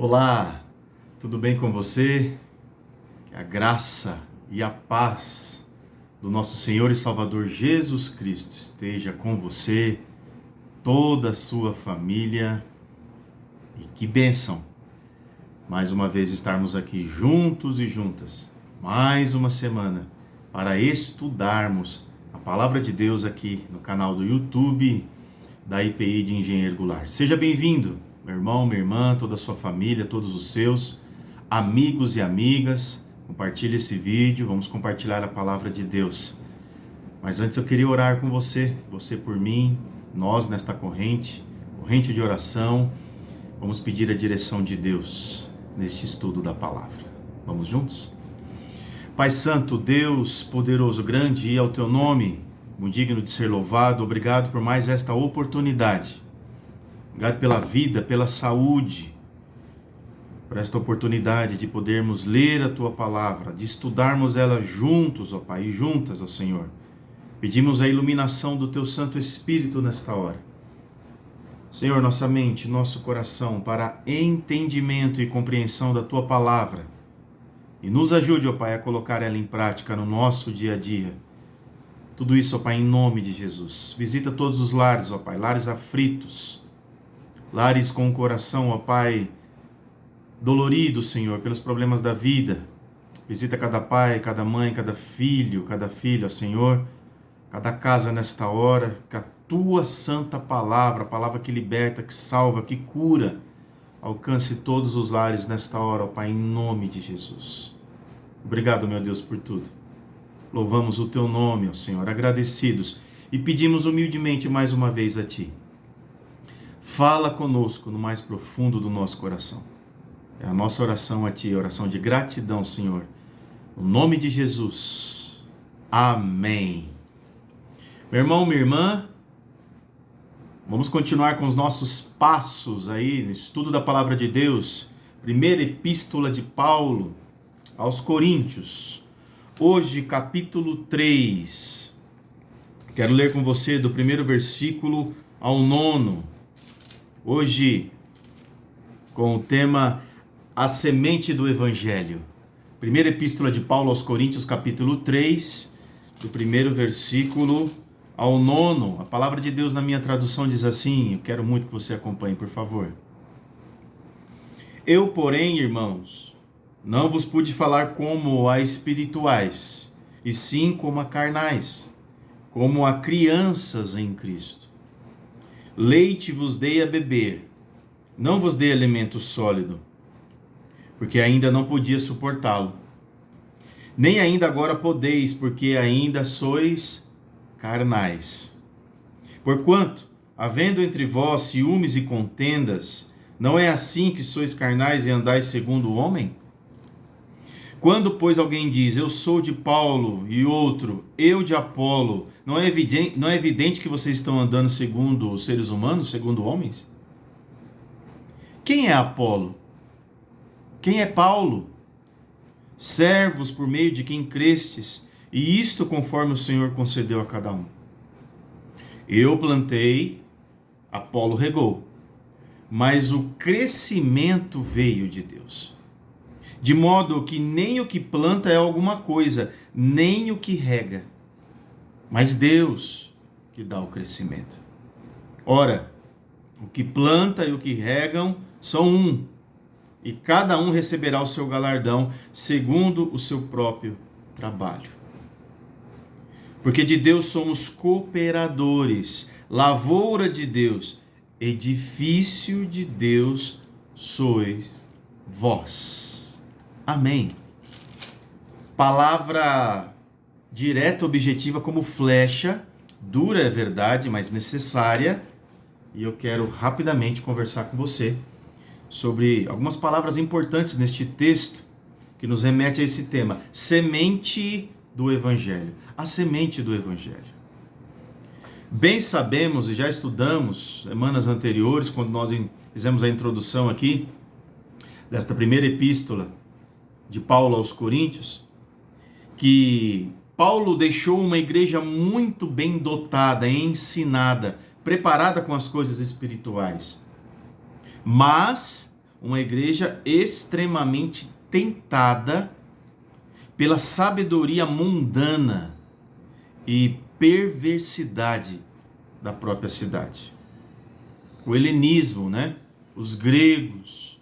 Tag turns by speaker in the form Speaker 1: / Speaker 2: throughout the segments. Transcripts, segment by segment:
Speaker 1: Olá, tudo bem com você? Que a graça e a paz do nosso Senhor e Salvador Jesus Cristo esteja com você, toda a sua família. E que bênção, mais uma vez estarmos aqui juntos e juntas, mais uma semana, para estudarmos a Palavra de Deus aqui no canal do YouTube da IPI de Engenheiro Goulart. Seja bem-vindo, meu irmão, minha irmã, toda a sua família, todos os seus amigos e amigas. Compartilhe esse vídeo, vamos compartilhar a Palavra de Deus. Mas antes eu queria orar com você por mim, nós nesta corrente de oração. Vamos pedir a direção de Deus neste estudo da Palavra. Vamos juntos? Pai Santo, Deus poderoso, grande é o teu nome, muito digno de ser louvado. Obrigado por mais esta oportunidade. Obrigado pela vida, pela saúde, por esta oportunidade de podermos ler a tua palavra, de estudarmos ela juntos, ó Pai, e juntas, ó Senhor. Pedimos a iluminação do teu Santo Espírito nesta hora. Senhor, nossa mente, nosso coração, para entendimento e compreensão da tua palavra. E nos ajude, ó Pai, a colocar ela em prática no nosso dia a dia. Tudo isso, ó Pai, em nome de Jesus. Visita todos os lares, ó Pai, lares aflitos, lares com o coração, ó Pai, dolorido, Senhor, pelos problemas da vida. Visita cada pai, cada mãe, cada filha, ó Senhor, cada casa nesta hora, que a tua santa palavra, a palavra que liberta, que salva, que cura, alcance todos os lares nesta hora, ó Pai, em nome de Jesus. Obrigado, meu Deus, por tudo. Louvamos o teu nome, ó Senhor, agradecidos, e pedimos humildemente mais uma vez a ti. Fala conosco no mais profundo do nosso coração. É a nossa oração a ti, oração de gratidão, Senhor. No nome de Jesus. Amém. Meu irmão, minha irmã, vamos continuar com os nossos passos aí no estudo da Palavra de Deus. Primeira Epístola de Paulo aos Coríntios. Hoje, capítulo 3. Quero ler com você do primeiro versículo ao 9. Hoje, com o tema A Semente do Evangelho. Primeira Epístola de Paulo aos Coríntios, capítulo 3, do primeiro versículo ao 9. A palavra de Deus na minha tradução diz assim, eu quero muito que você acompanhe, por favor. Eu, porém, irmãos, não vos pude falar como a espirituais, e sim como a carnais, como a crianças em Cristo. Leite vos dei a beber, não vos dei alimento sólido, porque ainda não podia suportá-lo. Nem ainda agora podeis, porque ainda sois carnais. Porquanto, havendo entre vós ciúmes e contendas, não é assim que sois carnais e andais segundo o homem? Quando, pois, alguém diz, eu sou de Paulo, e outro, eu de Apolo, não é evidente que vocês estão andando segundo os seres humanos, segundo homens? Quem é Apolo? Quem é Paulo? Servos por meio de quem crestes, e isto conforme o Senhor concedeu a cada um. Eu plantei, Apolo regou, mas o crescimento veio de Deus. De modo que nem o que planta é alguma coisa, nem o que rega, mas Deus que dá o crescimento. Ora, o que planta e o que regam são um, e cada um receberá o seu galardão segundo o seu próprio trabalho. Porque de Deus somos cooperadores, lavoura de Deus, edifício de Deus sois vós. Amém. Palavra direta, objetiva como flecha, dura é verdade, mas necessária. E eu quero rapidamente conversar com você sobre algumas palavras importantes neste texto que nos remete a esse tema, semente do Evangelho. A semente do Evangelho. Bem sabemos e já estudamos semanas anteriores, quando nós fizemos a introdução aqui desta primeira epístola de Paulo aos Coríntios, que Paulo deixou uma igreja muito bem dotada, ensinada, preparada com as coisas espirituais. Mas uma igreja extremamente tentada pela sabedoria mundana e perversidade da própria cidade. O helenismo, né? Os gregos,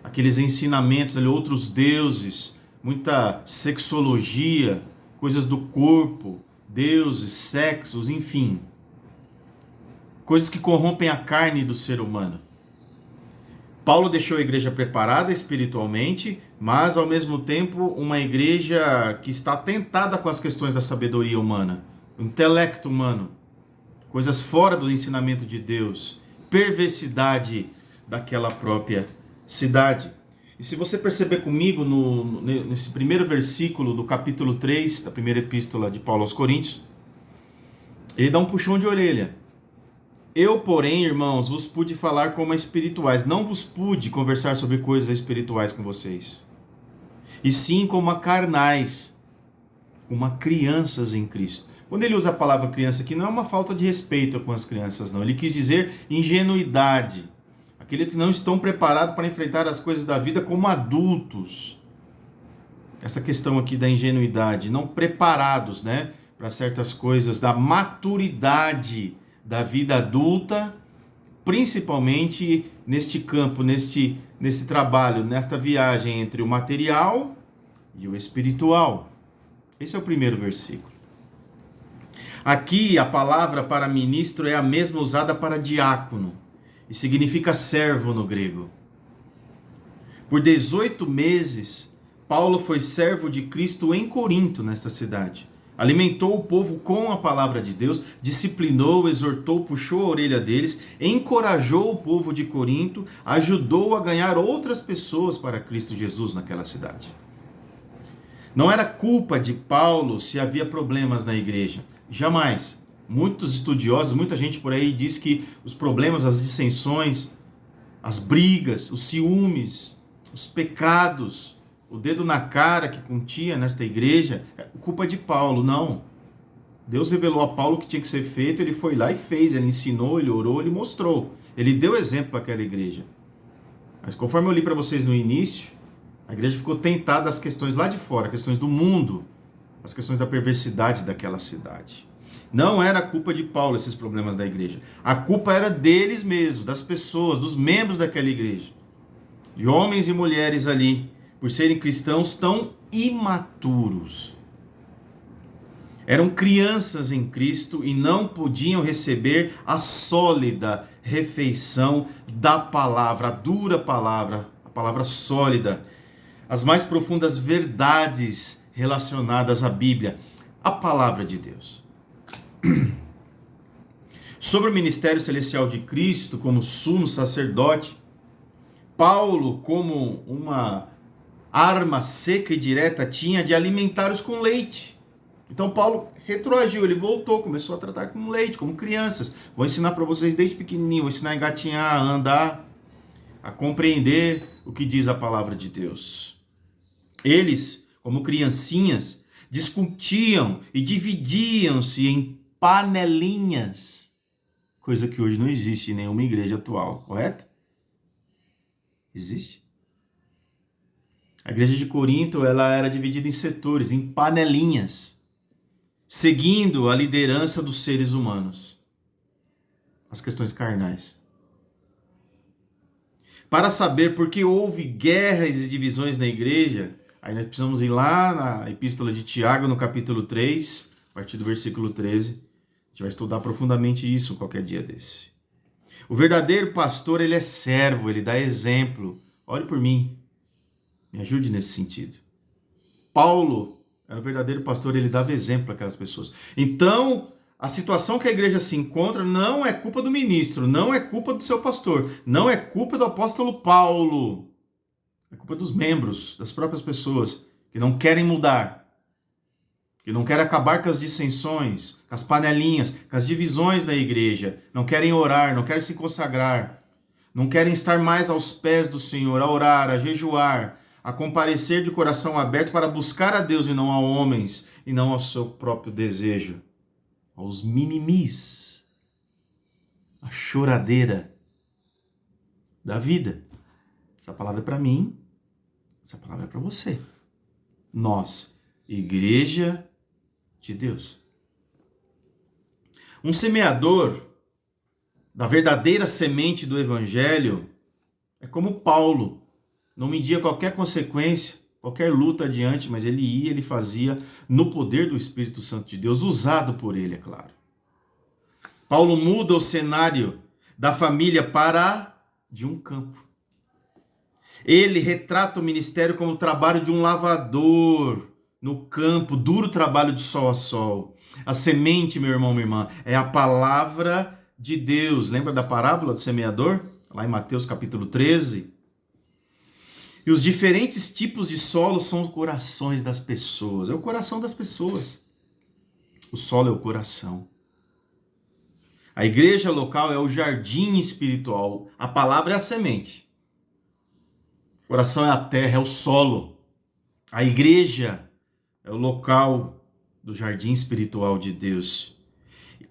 Speaker 1: aqueles ensinamentos ali, outros deuses, muita sexologia, coisas do corpo, deuses, sexos, enfim. Coisas que corrompem a carne do ser humano. Paulo deixou a igreja preparada espiritualmente, mas ao mesmo tempo uma igreja que está tentada com as questões da sabedoria humana, o intelecto humano, coisas fora do ensinamento de Deus, perversidade daquela própria cidade. E se você perceber comigo nesse primeiro versículo do capítulo 3 da primeira epístola de Paulo aos Coríntios, ele dá um puxão de orelha. Eu, porém, irmãos, vos pude falar como a espirituais, não vos pude conversar sobre coisas espirituais com vocês, e sim como a carnais, como a crianças em Cristo. Quando ele usa a palavra criança aqui, não é uma falta de respeito com as crianças, não. Ele quis dizer ingenuidade. Aqueles que não estão preparados para enfrentar as coisas da vida como adultos. Essa questão aqui da ingenuidade, não preparados, né, para certas coisas, da maturidade da vida adulta, principalmente neste campo, nesse trabalho, nesta viagem entre o material e o espiritual. Esse é o primeiro versículo. Aqui a palavra para ministro é a mesma usada para diácono e significa servo no grego. Por 18 meses, Paulo foi servo de Cristo em Corinto, nesta cidade. Alimentou o povo com a palavra de Deus, disciplinou, exortou, puxou a orelha deles, encorajou o povo de Corinto, ajudou a ganhar outras pessoas para Cristo Jesus naquela cidade. Não era culpa de Paulo se havia problemas na igreja. Jamais. Muitos estudiosos, muita gente por aí diz que os problemas, as dissensões, as brigas, os ciúmes, os pecados, o dedo na cara que continha nesta igreja, é culpa de Paulo. Não. Deus revelou a Paulo o que tinha que ser feito, ele foi lá e fez, ele ensinou, ele orou, ele mostrou. Ele deu exemplo para aquela igreja. Mas conforme eu li para vocês no início, a igreja ficou tentada às questões lá de fora, questões do mundo, as questões da perversidade daquela cidade. Não era culpa de Paulo esses problemas da igreja. A culpa era deles mesmos, das pessoas, dos membros daquela igreja. De homens e mulheres ali, por serem cristãos tão imaturos. Eram crianças em Cristo e não podiam receber a sólida refeição da palavra, a dura palavra, a palavra sólida, as mais profundas verdades relacionadas à Bíblia, a palavra de Deus. Sobre o ministério celestial de Cristo como sumo sacerdote, Paulo, como uma arma seca e direta, tinha de alimentar-os com leite. Então Paulo retroagiu, ele voltou, começou a tratar com leite, como crianças. Vou ensinar para vocês desde pequenininho, vou ensinar a engatinhar, a andar, a compreender o que diz a palavra de Deus. Eles, como criancinhas, discutiam e dividiam-se em panelinhas, coisa que hoje não existe em nenhuma igreja atual, correto? Existe? A igreja de Corinto, ela era dividida em setores, em panelinhas, seguindo a liderança dos seres humanos, as questões carnais. Para saber por que houve guerras e divisões na igreja, aí nós precisamos ir lá na epístola de Tiago, no capítulo 3, a partir do versículo 13. A gente vai estudar profundamente isso qualquer dia desse. O verdadeiro pastor, ele é servo, ele dá exemplo. Olhe por mim. Me ajude nesse sentido. Paulo era o verdadeiro pastor, ele dava exemplo para aquelas pessoas. Então, a situação que a igreja se encontra não é culpa do ministro, não é culpa do seu pastor, não é culpa do apóstolo Paulo. É culpa dos membros, das próprias pessoas que não querem mudar, que não querem acabar com as dissensões, com as panelinhas, com as divisões da igreja, não querem orar, não querem se consagrar, não querem estar mais aos pés do Senhor, a orar, a jejuar, a comparecer de coração aberto para buscar a Deus e não a homens, e não ao seu próprio desejo, aos mimimis, a choradeira da vida. Essa palavra é para mim, essa palavra é para você. Nós, igreja de Deus. Um semeador da verdadeira semente do evangelho é como Paulo. Não media qualquer consequência, qualquer luta adiante, mas ele ia, ele fazia no poder do Espírito Santo de Deus, usado por ele, é claro. Paulo muda o cenário da família para de um campo. Ele retrata o ministério como o trabalho de um lavador no campo, duro trabalho de sol a sol. A semente, meu irmão, minha irmã, é a palavra de Deus. Lembra da parábola do semeador? Lá em Mateus capítulo 13. E os diferentes tipos de solo são os corações das pessoas. É o coração das pessoas. O solo é o coração. A igreja local é o jardim espiritual. A palavra é a semente. O coração é a terra, é o solo. A igreja é o local do jardim espiritual de Deus,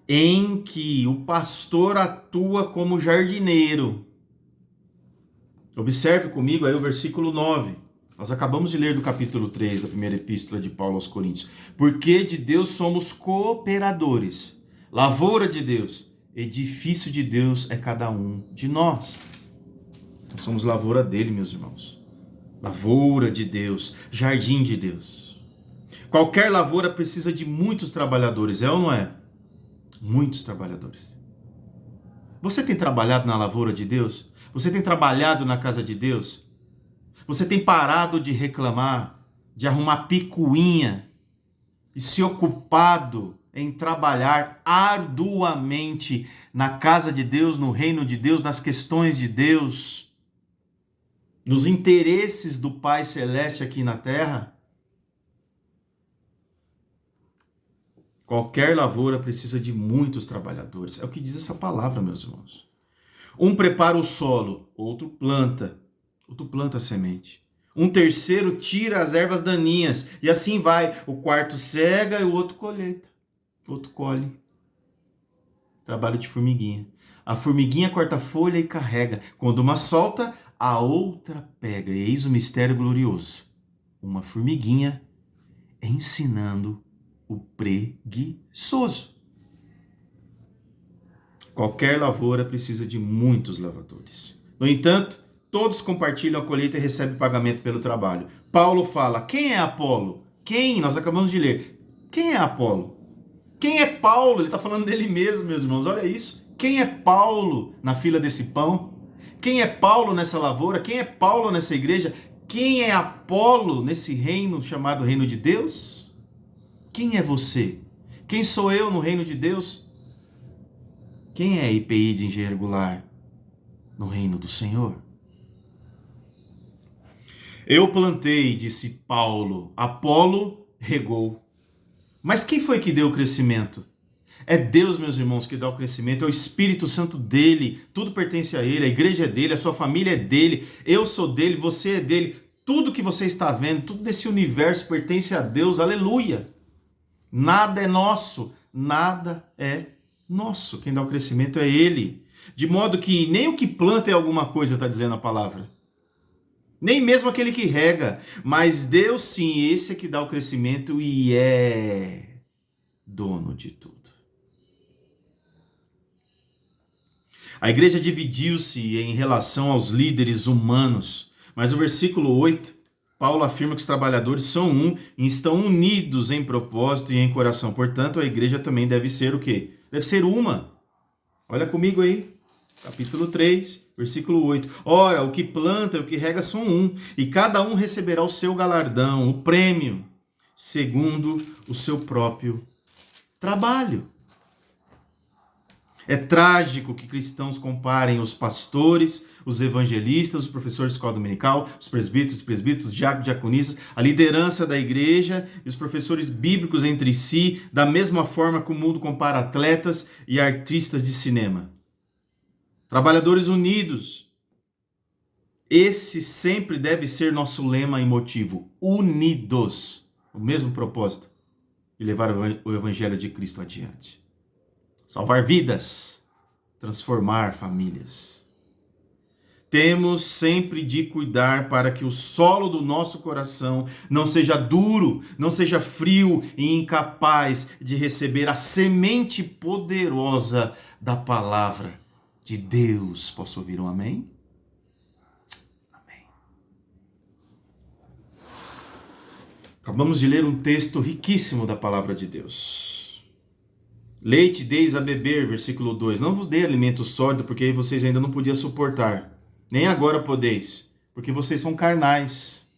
Speaker 1: em que o pastor atua como jardineiro. Observe comigo aí o versículo 9. Nós acabamos de ler do capítulo 3 da primeira epístola de Paulo aos Coríntios. Porque de Deus somos cooperadores, lavoura de Deus, edifício de Deus é cada um de nós. Nós somos lavoura dele, meus irmãos. Lavoura de Deus, jardim de Deus. Qualquer lavoura precisa de muitos trabalhadores, é ou não é? Muitos trabalhadores. Você tem trabalhado na lavoura de Deus? Você tem trabalhado na casa de Deus? Você tem parado de reclamar, de arrumar picuinha e se ocupado em trabalhar arduamente na casa de Deus, no reino de Deus, nas questões de Deus, nos interesses do Pai Celeste aqui na terra? Qualquer lavoura precisa de muitos trabalhadores. É o que diz essa palavra, meus irmãos. Um prepara o solo, outro planta a semente. Um terceiro tira as ervas daninhas, e assim vai. O quarto cega e o outro colheita. O outro colhe. Trabalho de formiguinha. A formiguinha corta a folha e carrega. Quando uma solta, a outra pega. E eis o mistério glorioso. Uma formiguinha ensinando o preguiçoso. Qualquer lavoura precisa de muitos lavadores. No entanto, todos compartilham a colheita e recebem pagamento pelo trabalho. Paulo fala, quem é Apolo? Quem? Nós acabamos de ler. Quem é Apolo? Quem é Paulo? Ele está falando dele mesmo, meus irmãos. Olha isso. Quem é Paulo na fila desse pão? Quem é Paulo nessa lavoura? Quem é Paulo nessa igreja? Quem é Apolo nesse reino chamado Reino de Deus? Quem é você? Quem sou eu no reino de Deus? Quem é IPI de engenheiro Goulart no reino do Senhor? Eu plantei, disse Paulo, Apolo regou. Mas quem foi que deu o crescimento? É Deus, meus irmãos, que dá o crescimento, é o Espírito Santo dele, tudo pertence a ele, a igreja é dele, a sua família é dele, eu sou dele, você é dele, tudo que você está vendo, tudo desse universo pertence a Deus, aleluia. Nada é nosso, nada é nosso. Quem dá o crescimento é ele. De modo que nem o que planta é alguma coisa, está dizendo a palavra. Nem mesmo aquele que rega. Mas Deus sim, esse é que dá o crescimento e é dono de tudo. A igreja dividiu-se em relação aos líderes humanos. Mas o versículo 8, Paulo afirma que os trabalhadores são um e estão unidos em propósito e em coração. Portanto, a igreja também deve ser o quê? Deve ser uma. Olha comigo aí, capítulo 3, versículo 8. Ora, o que planta e o que rega são um, e cada um receberá o seu galardão, o prêmio, segundo o seu próprio trabalho. É trágico que cristãos comparem os pastores, os evangelistas, os professores de escola dominical, os presbíteros, diáconos, diaconistas, a liderança da igreja e os professores bíblicos entre si, da mesma forma que o mundo compara atletas e artistas de cinema. Trabalhadores unidos. Esse sempre deve ser nosso lema e motivo. Unidos. O mesmo propósito de levar o evangelho de Cristo adiante. Salvar vidas, transformar famílias. temos sempre de cuidar para que o solo do nosso coração não seja duro, não seja frio e incapaz de receber a semente poderosa da palavra de Deus. Posso ouvir um amém? Amém. Acabamos de ler um texto riquíssimo da palavra de Deus. Leite deis a beber, versículo 2. Não vos dei alimento sólido, porque aí vocês ainda não podiam suportar. Nem agora podeis, porque vocês são carnais.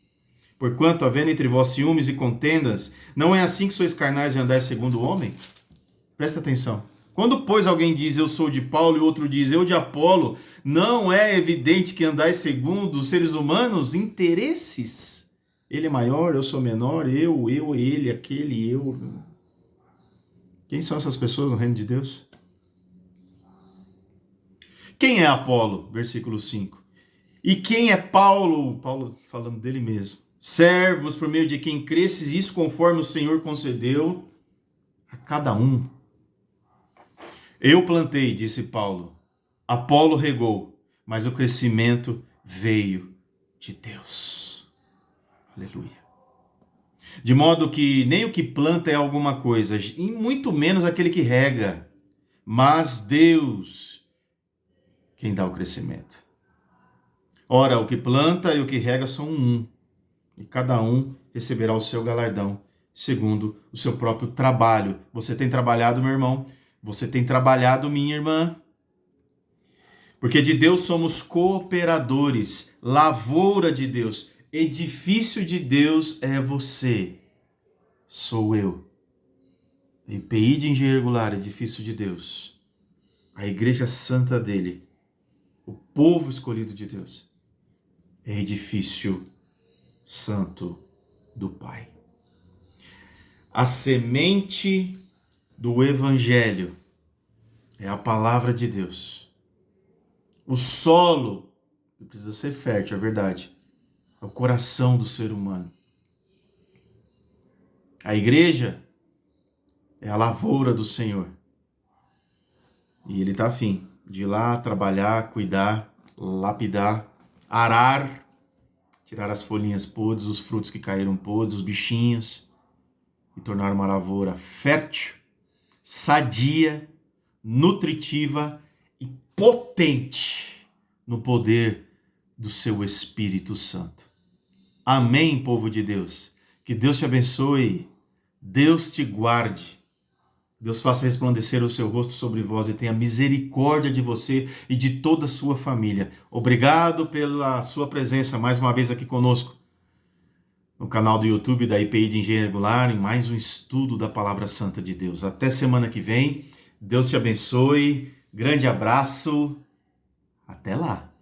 Speaker 1: Porquanto, havendo entre vós ciúmes e contendas, não é assim que sois carnais e andais segundo o homem? Presta atenção. Quando, pois, alguém diz eu sou de Paulo e outro diz eu de Apolo, não é evidente que andais segundo os seres humanos interesses? Ele é maior, eu sou menor, eu, ele, aquele, eu. Quem são essas pessoas no reino de Deus? Quem é Apolo? Versículo 5. E quem é Paulo? Paulo falando dele mesmo. Servos por meio de quem cresces, isso conforme o Senhor concedeu a cada um. Eu plantei, disse Paulo. Apolo regou, mas o crescimento veio de Deus. Aleluia. De modo que nem o que planta é alguma coisa, e muito menos aquele que rega, mas Deus quem dá o crescimento. Ora, o que planta e o que rega são um, e cada um receberá o seu galardão, segundo o seu próprio trabalho. Você tem trabalhado, meu irmão? Você tem trabalhado, minha irmã? Porque de Deus somos cooperadores, lavoura de Deus, edifício de Deus é você, sou eu. IPI de Engenheiro Goulart, edifício de Deus, a igreja santa dele, o povo escolhido de Deus, é edifício santo do Pai. A semente do Evangelho é a palavra de Deus. O solo que precisa ser fértil, é verdade, é o coração do ser humano. A igreja é a lavoura do Senhor. E Ele está afim de ir lá trabalhar, cuidar, lapidar, arar, tirar as folhinhas podres, os frutos que caíram podres, os bichinhos, e tornar uma lavoura fértil, sadia, nutritiva e potente no poder do seu Espírito Santo. Amém, povo de Deus. Que Deus te abençoe, Deus te guarde, Deus faça resplandecer o seu rosto sobre vós e tenha misericórdia de você e de toda a sua família. Obrigado pela sua presença mais uma vez aqui conosco no canal do YouTube da IPI de Engenheiro Goulart, em mais um estudo da Palavra Santa de Deus. Até semana que vem. Deus te abençoe. Grande abraço. Até lá.